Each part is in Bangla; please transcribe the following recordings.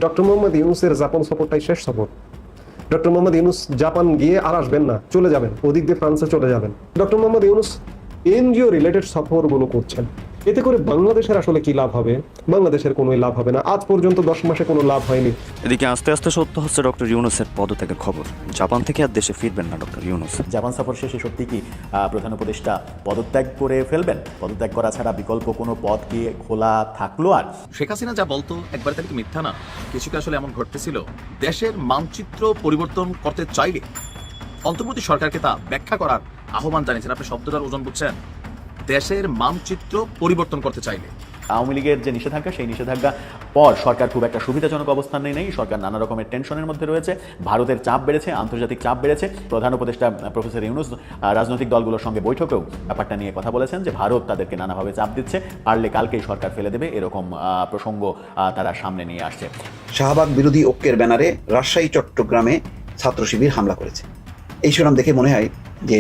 ডক্টর মোহাম্মদ ইউনূসের জাপান সফরটাই শেষ সফর। ডক্টর মোহাম্মদ ইউনূস জাপান গিয়ে আর আসবেন না, চলে যাবেন, ওদিক দিয়ে ফ্রান্সে চলে যাবেন। Doctor Mohammad Yunus NGO related সফরগুলো করছেন। এতে করে বাংলাদেশের আসলে কি লাভ হবে? বাংলাদেশের কোনোই লাভ হবে না। আজ পর্যন্ত 10 মাসে কোনো লাভ হয়নি। এদিকে আস্তে আস্তে সত্য হচ্ছে ডক্টর ইউনূসের পদত্যাগের খবর। জাপান থেকে আর দেশে ফিরবেন না ডক্টর ইউনূস। জাপান সফর শেষে সত্যি কি প্রধান উপদেষ্টা পদত্যাগ করে ফেলবেন? পদত্যাগ করা ছাড়া বিকল্প কোনো পথ কি খোলা থাকলো? আর শেখ হাসিনা যা বলতো একবার তার কি মিথ্যা না? কিছু কি আসলে এমন ঘটতেছিল? দেশের মানচিত্র পরিবর্তন করতে চাইলে অন্তর্বর্তী সরকারকে তা ব্যাখ্যা করার আহ্বান জানিয়েছেন। আপনি শব্দটার ওজন বুঝছেন? দেশের মানচিত্র পরিবর্তন করতে চাইলে আওয়ামী লীগের যে নিষেধাজ্ঞা, সেই নিষেধাজ্ঞা পর সরকার খুব একটা সুবিধাজনক অবস্থানে নেই। সরকার নানা রকমের টেনশনের মধ্যে রয়েছে। ভারতের চাপ বেড়েছে, আন্তর্জাতিক চাপ বেড়েছে। প্রধান উপদেষ্টা প্রফেসর ইউনূস রাজনৈতিক দলগুলোর সঙ্গে বৈঠকেও ব্যাপারটা নিয়ে কথা বলেছেন যে ভারত তাদেরকে নানাভাবে চাপ দিচ্ছে, পারলে কালকেই সরকার ফেলে দেবে, এরকম প্রসঙ্গ তারা সামনে নিয়ে আসছে। শাহবাগ বিরোধী ঐক্যের ব্যানারে রাজশাহী চট্টগ্রামে ছাত্র শিবির হামলা করেছে। এই শিরোনাম দেখে মনে হয় যে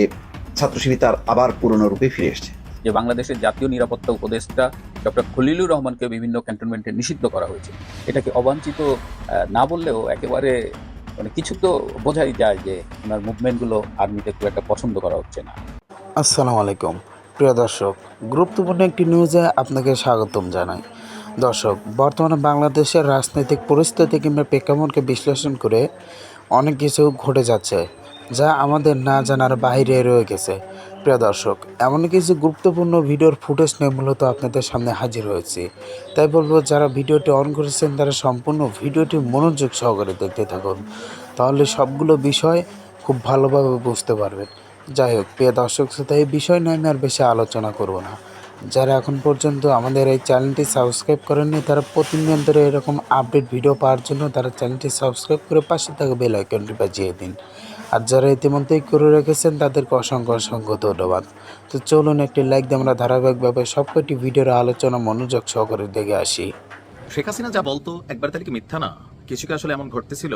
ছাত্র শিবির তার আবার পুরনো রূপে ফিরে এসছে। যে বাংলাদেশের জাতীয় নিরাপত্তা উপদেষ্টা ডক্টর খলিলুর রহমানকে বিভিন্ন ক্যান্টনমেন্টে নিষিদ্ধ করা হয়েছে। এটাকে অবাঞ্ছিত না বললেও একেবারে মানে কিছু তো বোঝাই যায় যে ওনার মুভমেন্টগুলো আর্মিতে খুব একটা পছন্দ করা হচ্ছে না। আসসালামু আলাইকুম প্রিয় দর্শক, গুরুত্বপূর্ণ একটি নিউজে আপনাকে স্বাগতম জানাই। দর্শক, বর্তমানে বাংলাদেশের রাজনৈতিক পরিস্থিতি কিংবা প্রেক্ষাপটকে বিশ্লেষণ করে অনেক কিছু ঘটে যাচ্ছে যা আমাদের না জানার বাইরে রয়ে গেছে। প্রিয় দর্শক, এমন কিছু গুরুত্বপূর্ণ ভিডিওর ফুটেজ নিয়ে মূলত আপনাদের সামনে হাজির হয়েছি। তাই বলবো, যারা ভিডিওটি অন করেছেন তারা সম্পূর্ণ ভিডিওটি মনোযোগ সহকারে দেখতে থাকুন, তাহলে সবগুলো বিষয় খুব ভালোভাবে বুঝতে পারবেন। যাই হোক প্রিয় দর্শক শ্রোতা, এই বিষয় নিয়ে আমি আর বেশি আলোচনা করব না। যারা এখন পর্যন্ত আমাদের এই চ্যানেলটি সাবস্ক্রাইব করেননি তারা প্রতিনিয়ত এরকম আপডেট ভিডিও পাওয়ার জন্য তারা চ্যানেলটি সাবস্ক্রাইব করে পাশে থাকা বেল আইকনটি বাজিয়ে দিন। আর যারা ইতিমধ্যেই করে রেখেছেন তাদেরকে অসংখ্য অসংখ্য ধন্যবাদ। তো চলুন একটি লাইক দিয়ে আমরা ধারাবাহিকভাবে সবকটি ভিডিওর আলোচনা মনোযোগ সহকারে দেখে আসি। শেখ হাসিনা যা বলতো একবার তার কি মিথ্যা না? কিছু কি আসলে এমন ঘটতেছিল?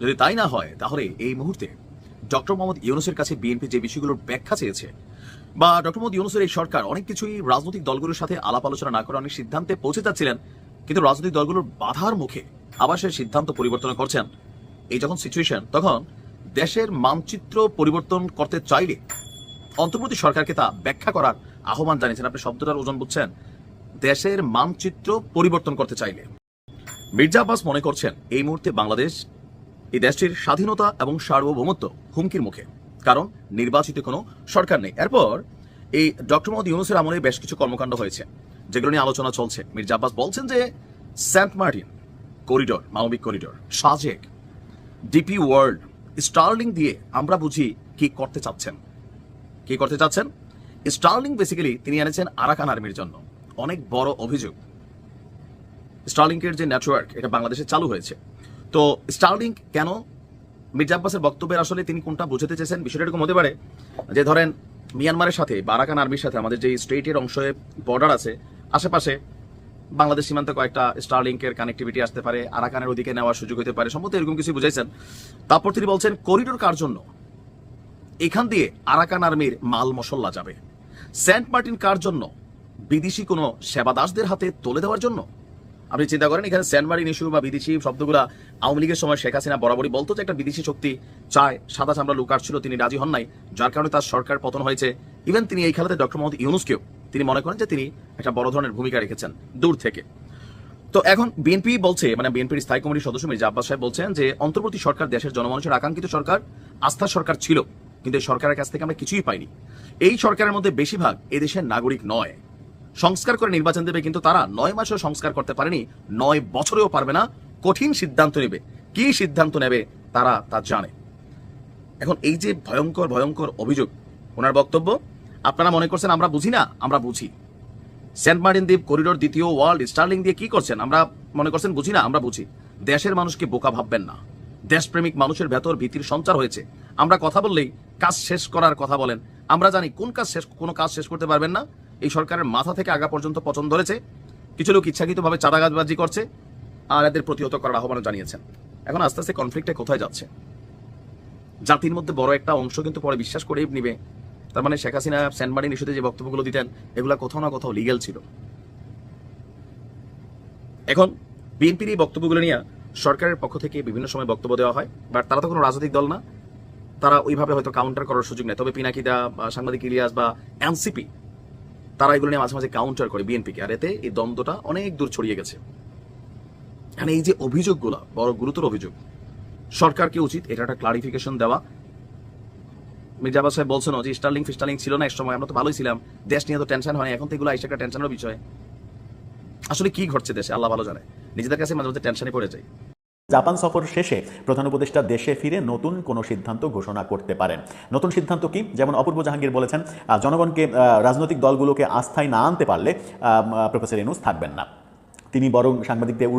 যদি তাই না হয় তাহলে এই মুহূর্তে ডক্টর মোহাম্মদ ইউনূসের কাছে বিএনপি যে বিষয়গুলোর ব্যাখ্যা চেয়েছে, বা ডক্টর মোহাম্মদ ইউনূসের এই সরকার অনেক কিছুই রাজনৈতিক দলগুলোর সাথে আলাপ আলোচনা না করে অনেক সিদ্ধান্তে পৌঁছে যাচ্ছিলেন, কিন্তু রাজনৈতিক দলগুলোর বাধার মুখে আবার সে সিদ্ধান্ত পরিবর্তন করছেন। এই যখন সিচুয়েশন, তখন দেশের মানচিত্র পরিবর্তন করতে চাইলে অন্তর্বর্তী সরকারকে তা ব্যাখ্যা করার আহ্বান জানিয়েছেন। আপনি শব্দটার ওজন বুঝছেন? দেশের মানচিত্র পরিবর্তন করতে চাইলে মির্জা আব্বাস মনে করছেন এই মুহূর্তে বাংলাদেশ, এই দেশটির স্বাধীনতা এবং সার্বভৌমত্ব হুমকির মুখে, কারণ নির্বাচিত কোনো সরকার নেই। এরপর এই ডক্টর মোহাম্মদ ইউনূসের আমলে বেশ কিছু কর্মকাণ্ড হয়েছে যেগুলো নিয়ে আলোচনা চলছে। মির্জা আব্বাস বলছেন যে সেন্ট মার্টিন করিডোর, মানবিক corridor, Sajek, DP World, Starlink দিয়ে আমরা বুঝি কি করতে চাচ্ছেন। স্টার্লিং বেসিক্যালি তিনি এনেছেন আরাকান আর্মির জন্য। অনেক বড় অভিযোগ, স্টার্লিংকের যে নেটওয়ার্ক এটা বাংলাদেশে চালু হয়েছে। তো স্টার্লিং কেন? মির্জা আব্বাসের বক্তব্যের আসলে তিনি কোনটা বোঝাতে চেয়েছেন বিষয়টা এরকম হতে পারে যে ধরেন মিয়ানমারের সাথে বা আরাকান আর্মির সাথে আমাদের যে স্টেটের অংশে বর্ডার আছে, আশেপাশে বাংলাদেশ সীমান্তে কয়েকটা স্টারলিংকের কানেক্টিভিটি আসতে পারে, আরাকানের ওদিকে নেওয়ার সুযোগ হতে পারে, সম্ভবত এরকম কিছু বুঝাইছেন। তারপর তিনি বলছেন করিডোর কার জন্য? এখান দিয়ে আরাকান আর্মির মাল মশল্লা যাবে। সেন্ট মার্টিন কার জন্য? বিদেশি কোনো সেবাদাসদের হাতে তুলে দেওয়ার জন্য। আপনি চিন্তা করেন এখানে সেন্ট মার্টিন ইস্যু বা বিদেশি শব্দগুলা আওয়ামী লীগের সময় শেখ হাসিনা বরাবরই বলতো যে একটা বিদেশি শক্তি চায়, সাদা চামড়া লুকার ছিল, তিনি রাজি হন নাই, যার কারণে তার সরকার পতন হয়েছে। ইভেন তিনি এই খেলাতে ডক্টর মোহাম্মদ ইউনূসকেও তিনি মনে করেন যে তিনি একটা বড় ধরনের ভূমিকা রেখেছেন দূর থেকে। তো এখন বিএনপি বলছে, মানে বিএনপির স্থায়ী কমিটির সদস্য মির্জা আব্বাস সাহেব বলছেন যে অন্তর্বর্তী সরকার দেশের জনমানুষের আকাঙ্ক্ষিত সরকার, আস্থার সরকার ছিল, কিন্তু এই সরকারের কাছ থেকে আমরা কিছুই পাইনি। এই সরকারের মধ্যে বেশিরভাগ এদেশের নাগরিক নয়। সংস্কার করে নির্বাচন দেবে, কিন্তু তারা 9 মাসেও সংস্কার করতে পারেনি, 9 বছরেও পারবে না। কঠিন সিদ্ধান্ত নেবে, কি সিদ্ধান্ত নেবে তারা তা জানে। এখন এই যে ভয়ঙ্কর ভয়ঙ্কর অভিযোগ, ওনার বক্তব্য, আপনারা মনে করছেন আমরা বুঝি না? আমরা বুঝি। সেন্ট মার্টিন দ্বীপ করিডোর, দ্বিতীয় ওয়ার্ল্ড, স্টার্লিং দিয়ে কি করছেন? আমরা মনে করছেন বুঝি না? আমরা বুঝি। দেশের মানুষকে বোকা ভাববেন না। দেশপ্রেমিক মানুষের ভেতর ভীতির সঞ্চার হয়েছে। আমরা কথা বললেই কাজ শেষ করার কথা বলেন। আমরা জানি কোনো কাজ শেষ করতে পারবেন না। এই সরকারের মাথা থেকে আগা পর্যন্ত পচন ধরেছে। কিছু লোক ইচ্ছাকৃতভাবে চাঁদাবাজি করছে আর এদের প্রতিহত করার আহ্বান জানিয়েছেন। এখন আস্তে আস্তে কনফ্লিক্টে কোথায় যাচ্ছে? জাতির মধ্যে বড় একটা অংশ কিন্তু পরে বিশ্বাস করেই নিবে। তার মানে শেখ হাসিনা সেন্ট মার্টিন ইস্যুতে যে বক্তব্যগুলো দিতেন এগুলা কোথাও না কোথাও লিগ্যাল ছিল। এখন বিএনপির এই বক্তব্যগুলো নিয়ে সরকারের পক্ষ থেকে বিভিন্ন সময় বক্তব্য দেওয়া হয়, বাট তারা তো কোনো রাজনৈতিক দল না, তারা ওইভাবে হয়তো কাউন্টার করার সুযোগ নেই। তবে পিনাকিদা, সাংবাদিক ইলিয়াস বা এনসিপি, তারা এগুলো নিয়ে মাঝে মাঝে কাউন্টার করে বিএনপিকে, আর এতে এই দ্বন্দ্বটা অনেক দূর ছড়িয়ে গেছে। মানে এই যে অভিযোগগুলো বড় গুরুতর অভিযোগ, সরকারকে উচিত এটা একটা ক্লারিফিকেশন দেওয়া। মির্জা আব্বাস সাহেব বলছেন যে স্টার্লিং ফিস্টার্লিং ছিল না এক সময়, আমরা তো ভালোই ছিলাম, দেশ নিয়ে তো টেনশন হয়, এখন তো এগুলো আইসা একটা টেনশনের বিষয়। আসলে কি ঘটছে দেশে আল্লাহ ভালো জানে, নিজেদের কাছে মাঝে মাঝে টেনশনে পড়ে যায়। জাপান সফর শেষে প্রধান উপদেষ্টা দেশে ফিরে নতুন কোনো সিদ্ধান্ত ঘোষণা করতে পারেন। নতুন সিদ্ধান্ত কি? যেমন অপূর্ব জাহাঙ্গীর বলেছেন, জনগণকে রাজনৈতিক দলগুলোকে আস্থায় না আনতে পারলে প্রফেসর ইউনূস থাকবেন না। তিনি বরং সাংবাদিকদের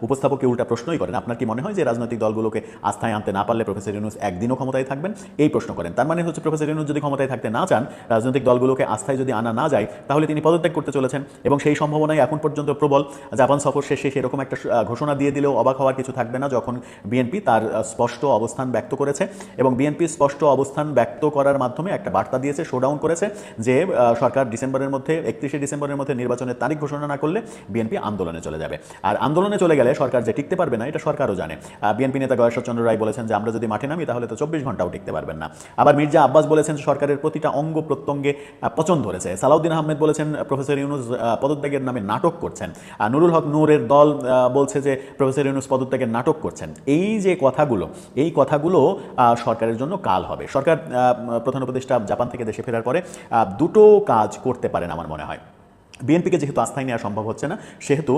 উপস্থাপককে উল্টা প্রশ্নই করেন, আপনার কি মনে হয় যে রাজনৈতিক দলগুলোকে আস্থায় আনতে না পারলে প্রফেসর ইউনূস একদিনও ক্ষমতায় থাকবেন? এই প্রশ্ন করেন। তার মানে হচ্ছে প্রফেসর ইউনূস যদি ক্ষমতায় থাকতে না চান, রাজনৈতিক দলগুলোকে আস্থায় যদি আনা না যায়, তাহলে তিনি পদত্যাগ করতে চলেছেন, এবং সেই সম্ভাবনাই এখন পর্যন্ত প্রবল। জাপান সফর শেষে সেরকম একটা ঘোষণা দিয়ে দিলেও অবাক হওয়ার কিছু থাকবে না, যখন বিএনপি তার স্পষ্ট অবস্থান ব্যক্ত করেছে, এবং বিএনপি স্পষ্ট অবস্থান ব্যক্ত করার মাধ্যমে একটা বার্তা দিয়েছে, শোডাউন করেছে যে সরকার ডিসেম্বরের মধ্যে 31শে ডিসেম্বরের মধ্যে নির্বাচনের তারিখ ঘোষণা না করলে বিএনপি আন্দোলনে চলে যাবে। আর আন্দোলনে চলে গেলে সরকার যে টিকতে পারবে না, এটা সরকারও জানে। বিএনপি নেতা গয়েশ্বরচন্দ্র রায় বলেছেন যে আমরা যদি মাঠে নামি তাহলে তো 24 ঘন্টাও টিকতে পারবেন না। আবার মির্জা আব্বাস বলেছেন সরকারের প্রতিটা অঙ্গ প্রত্যঙ্গে পচন ধরেছে। সালাউদ্দিন আহমেদ বলেছেন প্রফেসর ইউনূস পদত্যাগের নামে নাটক করছেন। নুরুল হক নূরের দল বলছে যে প্রফেসর ইউনূস পদত্যাগের নাটক করছেন। এই যে কথাগুলো সরকারের জন্য কাল হবে। সরকার প্রধান উপদেষ্টা জাপান থেকে দেশে ফেরার পরে দুটো কাজ করতে পারেন আমার মনে হয়। বিএনপিকে যেহেতু আস্থায় নেওয়া সম্ভব হচ্ছে না, সেহেতু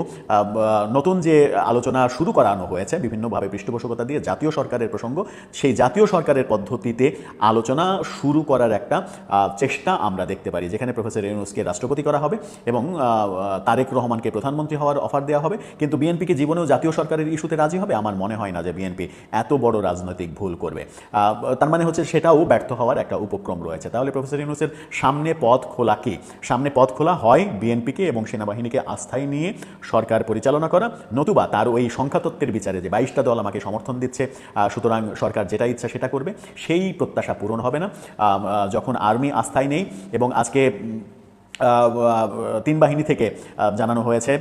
নতুন যে আলোচনা শুরু করানো হয়েছে বিভিন্নভাবে পৃষ্ঠপোষকতা দিয়ে জাতীয় সরকারের প্রসঙ্গ, সেই জাতীয় সরকারের পদ্ধতিতে আলোচনা শুরু করার একটা চেষ্টা আমরা দেখতে পারি, যেখানে প্রফেসর ইউনূসকে রাষ্ট্রপতি করা হবে এবং তারেক রহমানকে প্রধানমন্ত্রী হওয়ার অফার দেওয়া হবে। কিন্তু বিএনপিকে জীবনেও জাতীয় সরকারের ইস্যুতে রাজি হবে? আমার মনে হয় না যে বিএনপি এত বড় রাজনৈতিক ভুল করবে। তার মানে হচ্ছে সেটাও ব্যর্থ হওয়ার একটা উপক্রম রয়েছে। তাহলে প্রফেসর ইউনূসের সামনে পথ খোলা কি? সামনে পথ খোলা হয় বিএনপিকে এবং সেনাবাহিনীকে আস্থায় নিয়ে সরকার পরিচালনা করা, নতুবা তার ওই সংখ্যাতত্ত্বের বিচারে যে 22টা দল আমাকে সমর্থন দিচ্ছে, সুতরাং সরকার যেটা ইচ্ছা সেটা করবে, সেই প্রত্যাশা পূরণ হবে না। যখন আর্মি আস্থায় নেই, এবং আজকে তিন বাহিনী থেকে জানানো হয়েছে,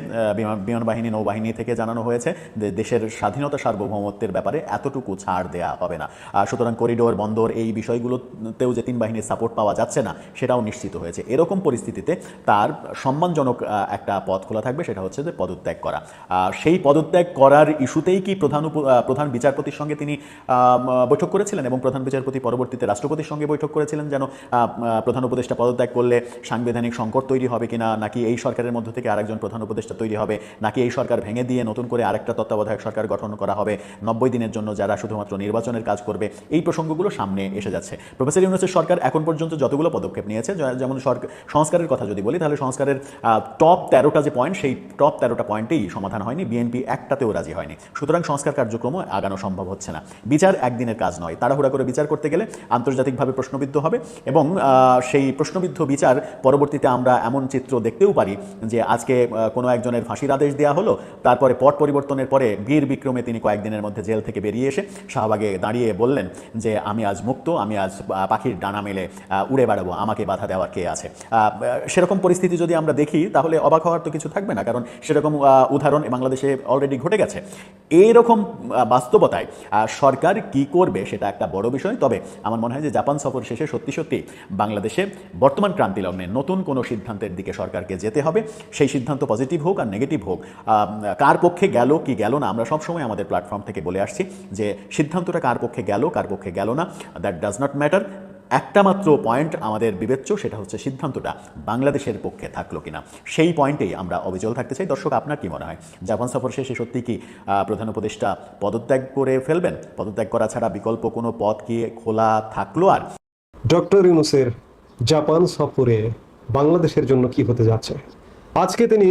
বিমান বাহিনী, নৌবাহিনী থেকে জানানো হয়েছে যে দেশের স্বাধীনতা সার্বভৌমত্বের ব্যাপারে এতটুকু ছাড় দেয়া হবে না। সুতরাং করিডোর, বন্দর, এই বিষয়গুলোতেও যে তিন বাহিনীর সাপোর্ট পাওয়া যাচ্ছে না, সেটাও নিশ্চিত হয়েছে। এরকম পরিস্থিতিতে তার সম্মানজনক একটা পথ খোলা থাকবে, সেটা হচ্ছে যে পদত্যাগ করা। সেই পদত্যাগ করার ইস্যুতেই কি প্রধান বিচারপতির সঙ্গে তিনি বৈঠক করেছিলেন, এবং প্রধান বিচারপতি পরবর্তীতে রাষ্ট্রপতির সঙ্গে বৈঠক করেছিলেন, যেন প্রধান উপদেষ্টা পদত্যাগ করলে সাংবিধানিক সংকট তৈরি হবে কিনা, নাকি এই সরকারের মধ্য থেকে আরেকজন প্রধান উপদেষ্টা তৈরি হবে, নাকি এই সরকার ভেঙে দিয়ে নতুন করে আরেকটা তত্ত্বাবধায়ক সরকার গঠন করা হবে 90 দিনের জন্য, যারা শুধুমাত্র নির্বাচনের কাজ করবে। এই প্রসঙ্গগুলো সামনে এসে যাচ্ছে। প্রফেসর ইউনূসের সরকার এখন পর্যন্ত যতগুলো পদক্ষেপ নিয়েছে, যেমন সংস্কারের কথা যদি বলি, তাহলে সংস্কারের টপ 13টা যে পয়েন্ট, সেই টপ 13টা পয়েন্টেই সমাধান হয়নি, বিএনপি একটাতেও রাজি হয়নি। সুতরাং সংস্কার কার্যক্রমও আগানো সম্ভব হচ্ছে না। বিচার একদিনের কাজ নয়, তাড়াহুড়া করে বিচার করতে গেলে আন্তর্জাতিকভাবে প্রশ্নবিদ্ধ হবে, এবং সেই প্রশ্নবিদ্ধ বিচার পরবর্তীতে আমরা এমন চিত্র দেখতেও পারি যে আজকে কোনো একজনের ফাঁসির আদেশ দেওয়া হলো, তারপরে পট পরিবর্তনের পরে বীর বিক্রমে তিনি কয়েকদিনের মধ্যে জেল থেকে বেরিয়ে এসে শাহবাগে দাঁড়িয়ে বললেন যে আমি আজ মুক্ত, আমি আজ পাখির ডানা মেলে উড়ে বেড়াবো, আমাকে বাধা দেওয়ার কে আছে? সেরকম পরিস্থিতি যদি আমরা দেখি, তাহলে অবাক হওয়ার তো কিছু থাকবে না, কারণ সেরকম উদাহরণ বাংলাদেশে অলরেডি ঘটে গেছে। এইরকম বাস্তবতায় সরকার কি করবে সেটা একটা বড় বিষয়। তবে আমার মনে হয় যে জাপান সফর শেষে সত্যি সত্যি বাংলাদেশে বর্তমান ক্রান্তি লগ্নে নতুন কোনো সিদ্ধান্তের দিকে সরকারকে যেতে হবে। সেই সিদ্ধান্ত পজিটিভ হোক আর নেগেটিভ হোক, কার পক্ষে গেল কি গেল না, আমরা সবসময় আমাদের প্ল্যাটফর্ম থেকে বলে আসছি যে সিদ্ধান্তটা কার পক্ষে গেল কার পক্ষে গেল না, দ্যাট ডাজ নট ম্যাটার। একটা মাত্র পয়েন্ট আমাদের বিবেচ্য, সেটা হচ্ছে সিদ্ধান্তটা বাংলাদেশের পক্ষে থাকলো কিনা, সেই পয়েন্টেই আমরা অবিচল থাকতে চাই। দর্শক, আপনার কি মনে হয় জাপান সফর শেষে সত্যি কি প্রধান উপদেষ্টা পদত্যাগ করে ফেলবেন? পদত্যাগ করা ছাড়া বিকল্প কোনো পথ কি খোলা থাকলো? আর ডক্টর ইউনূসের জাপান সফরে বাংলাদেশের জন্য কি হতে যাচ্ছে? আজকে তিনি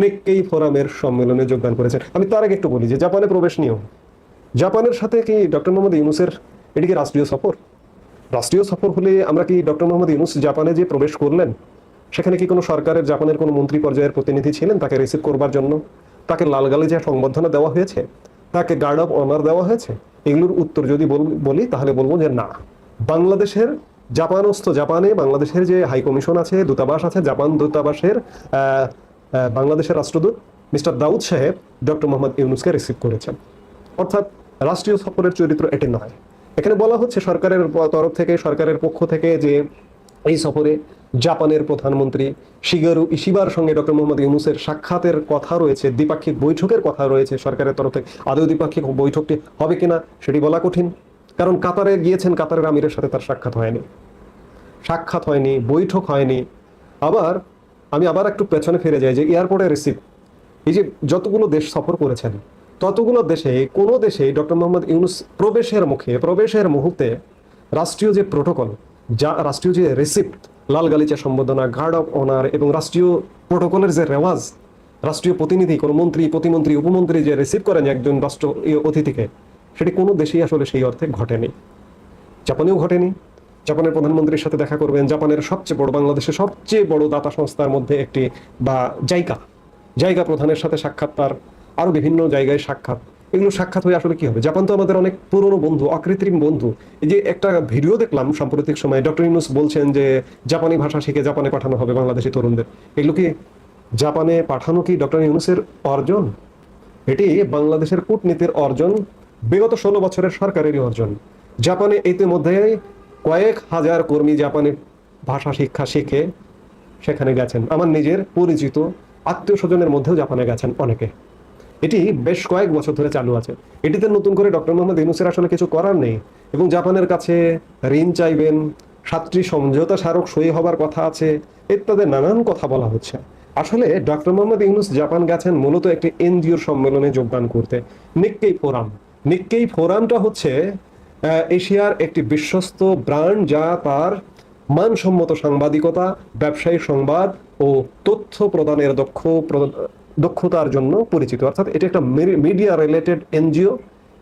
নিক্কেই ফোরামের সম্মেলনে যোগদান করেছেন। আমি তার আগে একটু বলি যে জাপানে প্রবেশ নিয়ম, জাপানের সাথে কি ডক্টর মোহাম্মদ ইউনূসের এটি কি রাষ্ট্রীয় সফর? রাষ্ট্রীয় সফর হলে আমরা কি ডক্টর মোহাম্মদ ইউনূস জাপানে যে প্রবেশ করলেন, সেখানে কি কোনো সরকারের জাপানের কোনো মন্ত্রী পর্যায়ের প্রতিনিধি ছিলেন তাকে রিসিভ করবার জন্য? তাকে লাল গালিচা সংবর্ধনা দেওয়া হয়েছে? তাকে গার্ড অফ অনার দেওয়া হয়েছে? এগুলোর উত্তর যদি বলি তাহলে বলবো যে না। বাংলাদেশের জাপানে বাংলাদেশের যে হাই কমিশন আছে, দূতাবাস আছে, জাপান দূতাবাসের বাংলাদেশের রাষ্ট্রদূত মিস্টার দাউদ সাহেব ডক্টর মোহাম্মদ ইউনূসকে রিসিভ করেছেন। অর্থাৎ রাষ্ট্রীয় সফরের চরিত্র এটি নয়। এখানে বলা হচ্ছে সরকারের তরফ থেকে, সরকারের পক্ষ থেকে, যে এই সফরে জাপানের প্রধানমন্ত্রী শিগেরু ইশিবার সঙ্গে ডক্টর মোহাম্মদ ইউনূসের সাক্ষাতের কথা রয়েছে, দ্বিপাক্ষিক বৈঠকের কথা রয়েছে সরকারের তরফ থেকে। আদৌ দ্বিপাক্ষিক বৈঠকটি হবে কিনা সেটি বলা কঠিন, কারণ কাতারে গিয়েছেন, কাতারের আমিরের সাথে তার সাক্ষাৎ হয়নি, বৈঠক হয়নি। আবার আমি একটু পেছনে ফিরে যাই, যে এয়ারপোর্টে রিসিভ, এই যে যতগুলো দেশ সফর করেছেন ততগুলো দেশে কোনো দেশে ডক্টর মোহাম্মদ ইউনূস প্রবেশের মুহূর্তে রাষ্ট্রীয় যে প্রোটোকল, রাষ্ট্রীয় যে রিসিপ্ট, লাল গালিচা সম্বোধনা, গার্ড অফ অনার এবং রাষ্ট্রীয় প্রোটোকলের যে রেওয়াজ, রাষ্ট্রীয় প্রতিনিধি, কোনো মন্ত্রী, প্রতিমন্ত্রী, উপমন্ত্রী যে রিসিভ করেন একজন রাষ্ট্র অতিথিকে, সেটি কোনো দেশেই আসলে সেই অর্থে ঘটেনি। জাপানেও ঘটেনি। জাপানের প্রধানমন্ত্রীর সাথে দেখা করবেন, জাপানের সবচেয়ে বড়, বাংলাদেশের সবচেয়ে বড় দাতা সংস্থার মধ্যে একটি, বা জায়গা প্রধানের সাথে সাক্ষাৎ, তার আরো বিভিন্ন জায়গায় সাক্ষাৎ, এগুলো সাক্ষাৎ হয়ে আসলে কি হবে? জাপান তো আমাদের অনেক পুরনো বন্ধু, অকৃত্রিম বন্ধু। এই যে একটা ভিডিও দেখলাম সাম্প্রতিক সময়, ডক্টর ইউনূস বলছেন যে জাপানি ভাষা শিখে জাপানে পাঠানো হবে বাংলাদেশি তরুণদের। এগুলো কি জাপানে পাঠানো কি ডক্টর ইউনূসের অর্জন? এটি বাংলাদেশের কূটনীতির অর্জন, বিগত 16 বছরের সরকারেরই অর্জন। জাপানে ইতিমধ্যে কয়েক হাজার কর্মী জাপানি ভাষা শিক্ষা শিখে সেখানে গেছেন। আমার নিজের পরিচিত আত্মীয় স্বজনের মধ্যেও জাপানে গেছেন অনেকে। এটি বেশ কয়েক বছর ধরে চালু আছে। এটিতে নতুন করে ডক্টর মোহাম্মদ ইউনূসের আসলে কিছু করার নেই। এবং জাপানের কাছে ঋণ চাইবেন, 7টি সমঝোতা স্মারক সই হবার কথা আছে, ইত্যাদি নানান কথা বলা হচ্ছে। আসলে ডক্টর মোহাম্মদ ইউনূস জাপান গেছেন মূলত একটি এনজিওর সম্মেলনে যোগদান করতে, নিক্কেই ফোরামটা হচ্ছে এশিয়ার একটি বিশ্বস্ত ব্র্যান্ড, যা তার মানসম্মত সাংবাদিকতা, ব্যবসায়ী সংবাদ ও তথ্য প্রদানের দক্ষতার জন্য পরিচিত। অর্থাৎ এটি একটা মিডিয়া রিলেটেড এনজিও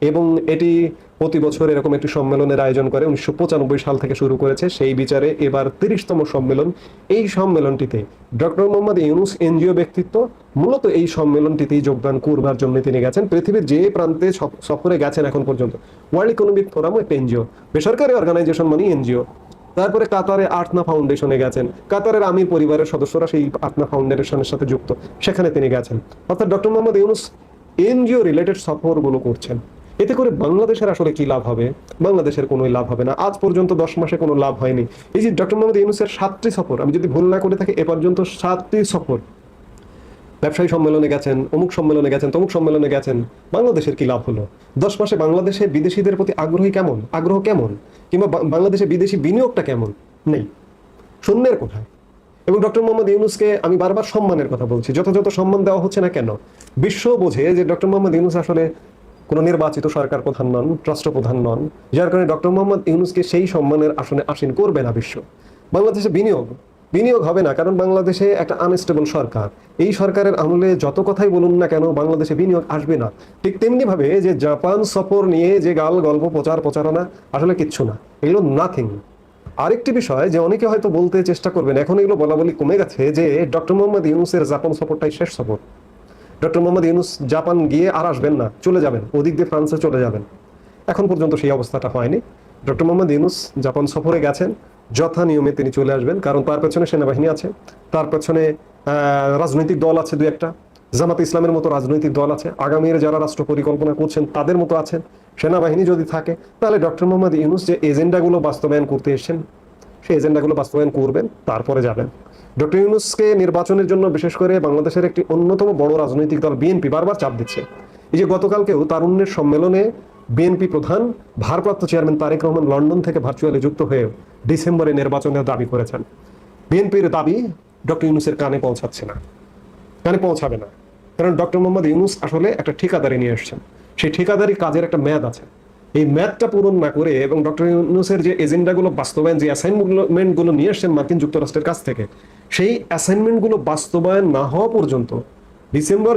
এবং এটি প্রতি বছর এরকম একটি সম্মেলনের আয়োজন করে। 1995 সাল থেকে শুরু করেছে, সেই বিচারে এবার 30তম সম্মেলন। এই সম্মেলনটিতে ডক্টর মোহাম্মদ ইউনূস এনজিও ব্যক্তিত্ব মূলত এই সম্মেলনটিতেই যোগদান করবার জন্য তিনি গেছেন। পৃথিবীর যে প্রান্তে সফরে গেছেন এখন পর্যন্ত, ওয়ার্ল্ড ইকোনমিক ফোরাম একটা এনজিও, বেসরকারি অর্গানাইজেশন মানে এনজিও। তারপরে কাতারে আর্টনা ফাউন্ডেশনে গেছেন, কাতারের আমির পরিবারের সদস্যরা সেই আর্টনা ফাউন্ডেশনের সাথে যুক্ত, সেখানে তিনি গেছেন। অর্থাৎ doctor Mohammad Yunus NGO related সফরগুলো করছেন। এতে করে বাংলাদেশের আসলে কি লাভ হবে? বাংলাদেশের কোনো লাভ হবে না। আজ পর্যন্ত 10 মাসে কোনো লাভ হয়নি। এই যে ডক্টর মোহাম্মদ ইউনূসের 7টি সফর, আমি যদি ভুল না করে থাকি, এ পর্যন্ত 7টি সফর, ব্যবসায়ী সম্মেলনে গেছেন, অমুক সম্মেলনে গেছেন, তমুক সম্মেলনে গেছেন, বাংলাদেশের কি লাভ হলো? 10 মাসে বাংলাদেশে বিদেশিদের প্রতি আগ্রহ কেমন, কিংবা বাংলাদেশে বিদেশি বিনিয়োগটা কেমন? নেই, শূন্যের কোঠায়। এবং ডক্টর মোহাম্মদ ইউনূসকে আমি বারবার সম্মানের কথা বলছি, যথাযথ সম্মান দেওয়া হচ্ছে না কেন? বিশ্ব বোঝে যে ডক্টর মোহাম্মদ ইউনূস আসলে কোনো নির্বাচিত সরকার প্রধান নন, রাষ্ট্রপ্রধান নন, যার কারণে ডক্টর মোহাম্মদ ইউনূসকে সেই সম্মানের আসনে আসীন করবে না বিশ্ব। বাংলাদেশে বিনিয়োগ হবে না, কারণ বাংলাদেশে একটা আনস্টেবল সরকার। এই সরকারের আমলে যত কথাই বলুন না কেন, বাংলাদেশে বিনিয়োগ আসবে না। ঠিক তেমনি ভাবে যে জাপান সফর নিয়ে যে গল্প প্রচারণা, আসলে কিচ্ছু না, এগুলো নাথিং। আরেকটি বিষয় যে অনেকে হয়তো বলতে চেষ্টা করবেন, এখন এগুলো বলা কমে গেছে, যে ডক্টর মোহাম্মদ ইউনূসের জাপান সফরটাই শেষ সফর। ডক্টর মোহাম্মদ ইউনূস জাপান গিয়ে আর আসবেন না, চলে যাবেন, ওদিক দিয়ে ফ্রান্সে চলে যাবেন। এখন পর্যন্ত সেই অবস্থাটা হয়নি। ডক্টর মোহাম্মদ ইউনূস জাপান সফরে গেছেন, যথা নিয়মে তিনি চলে আসবেন, কারণ তার পেছনে সেনাবাহিনী আছে, তার পেছনে রাজনৈতিক দল আছে, 2-1টা জামাতে ইসলামের মতো রাজনৈতিক দল আছে, আগামীর যারা রাষ্ট্র পরিকল্পনা করছেন তাদের মতো আছেন। সেনাবাহিনী যদি থাকে, তাহলে ডক্টর মোহাম্মদ ইউনূস যে এজেন্ডাগুলো বাস্তবায়ন করতে এসেছেন, সেই এজেন্ডাগুলো বাস্তবায়ন করবেন, তারপরে যাবেন। ডক্টর ইউনূসকে নির্বাচনের জন্য বিশেষ করে বাংলাদেশের একটি অন্যতম বড় রাজনৈতিক দল বিএনপি বারবার চাপ দিচ্ছে। এই যে গতকালকেও তারুণ্যের সম্মেলনে বিএনপি প্রধান ভারপ্রাপ্ত চেয়ারম্যান তারেক রহমান লন্ডন থেকে ভার্চুয়ালি যুক্ত হয়ে ডিসেম্বরে নির্বাচনের দাবি করেছেন। বিএনপির দাবি ডক্টর ইউনূসের কানে পৌঁছাবে না, কারণ ডক্টর মোহাম্মদ ইউনূস আসলে একটা ঠিকাদারি নিয়ে এসেছেন। সেই ঠিকাদারি কাজের একটা মেয়াদ আছে, এই মেয়াদটা পূরণ না করে এবং ডক্টর ইউনূসের যে এজেন্ডাগুলো বাস্তবায়ন, যে অ্যাসাইনমেন্টগুলো নিয়ে এসছেন মার্কিন যুক্তরাষ্ট্রের কাছ থেকে, সেই অ্যাসাইনমেন্টগুলো বাস্তবায়ন না হওয়া পর্যন্ত ডিসেম্বর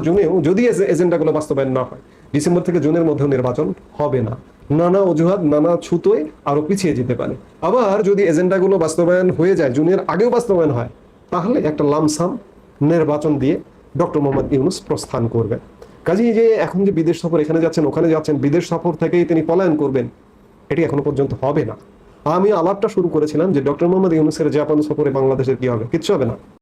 জুনেও যদি এজেন্ডাগুলো বাস্তবায়ন না হয়, ডিসেম্বর থেকে জুনের মধ্যেও নির্বাচন হবে না। নানা অজুহাত, নানা ছুতোয় আরো পিছিয়ে যেতে পারে। আবার যদি এজেন্ডাগুলো বাস্তবায়ন হয়ে যায়, জুনের আগেও বাস্তবায়ন হয়, তাহলে একটা লামসাম নির্বাচন দিয়ে ডক্টর মোহাম্মদ ইউনূস প্রস্থান করবেন। কাজেই যে এখন যে বিদেশ সফর, এখানে যাচ্ছেন ওখানে যাচ্ছেন, বিদেশ সফর থেকেই তিনি পলায়ন করবেন, এটি এখনো পর্যন্ত হবে না। আমি আলাপটা শুরু করেছিলাম যে ডক্টর মোহাম্মদ ইউনূসের জাপান সফরে বাংলাদেশের কি হবে? কিচ্ছু হবে না।